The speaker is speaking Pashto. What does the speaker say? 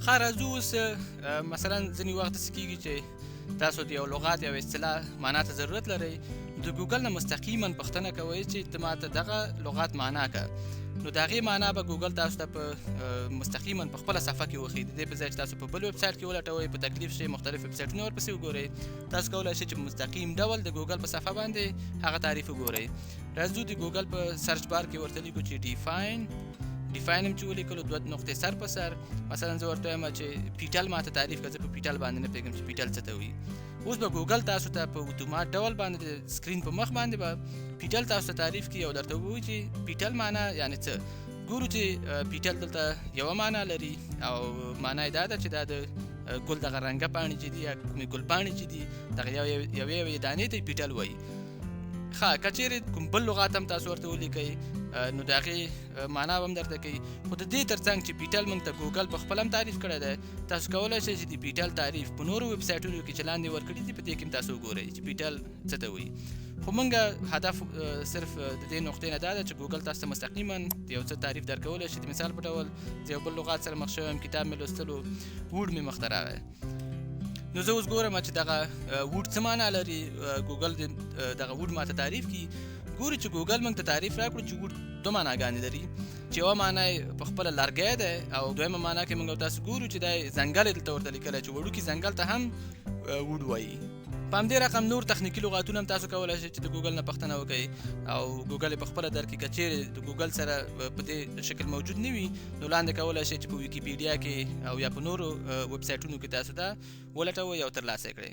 ښه راځو اوس مثلا ځینې وخت داسې کېږي چې تاسو د یو لغات یا اصطلاح معنا ته ضرورت لرئ، د ګوګل نه مستقیما پوښتنه کوئ چې ته ماته دغه لغات معنا که، نو د هغې معنا به ګوګل تاسو ته په مستقیما په خپله صفحه کې وښیي. د دې په ځای چې تاسو په بل ویب سایټ کې ولټوئ، په تکلیف شئ، مختلف ویب سایټونه ورپسې وګورئ، تاسو کولی شئ چې په مستقیم ډول د ګوګل په صفحه باندې هغه تعریف وګورئ. راځو د ګوګل په سرچ بار کې ورته لیکو چې ډیفاین هم چې ولیکلو 2 نقطې سر په سر، مثلا زه ورته وایم چې پیټل ماته تعریف کړه، زه په پیټل باندې نه پوهېږم چې پیټل څه ته وایي. اوس به ګوګل تاسو ته په اتومات ډول باندې د سکرین په مخ باندې به پیټل تاسو ته تعریف کړي او درته ووایي چې پیټل معنا یعنې څه. ګورو چې پیټل دلته یوه معنا لري او معنا یې دا ده چې دا د ګل دغه رنګه پاڼې چې دي یا کومې ګل پاڼې چې دي دغه یوې دانې ته یې پیټل وایي. ښه که چیرې کوم بل لغات هم تاسو ورته ولیکئ نو د هغې معنا به هم درته کوي. خو د دې تر څنګ چې پیټل موږ ته ګوګل په خپله هم تعریف کړی دی، تاسو کولی شئ چې د پیټل تعریف په نورو ویب سایټونو کې چې لاندې ورکړي دي په دې کې هم تاسو وګورئ چې پیټل څه ته وایي. خو موږ هدف صرف د دې نقطې نه دا ده چې ګوګل تاسو ته مستقیما د یو څه تعریف درکولی شي. د مثال په ډول د یو بل لغات سره مخ شوی یم، کتاب مې لوستلو، ووډ مې مخته راغی. نو زه اوس ګورم چې دغه ووډ څه معنا لري، ګوګل دغه ووډ ماته تعریف کړي. ګورو چې ګوګل موږ ته تعریف راکړو چې ووډ 2 معناګانې لري، چې یوه معنا یې په خپله لرګی دی او دویمه معنا کې موږ تاسو ګورو چې دا ځنګل یې دلته ورته لیکلی چې وړوکي ځنګل ته هم ووډ وایي. په همدې رقم نور تخنیکي لغاتونه هم تاسو کولی شئ چې د ګوګل نه پوښتنه وکئ او ګوګل یې په خپله درکړي. که چیرې د ګوګل سره په دې شکل موجود نه وي نو لاندې کولی شئ چې په ویکیپیډیا کې او یا په نورو ویب سایټونو کې تاسو دا ولټوئ او ترلاسه یې کړئ.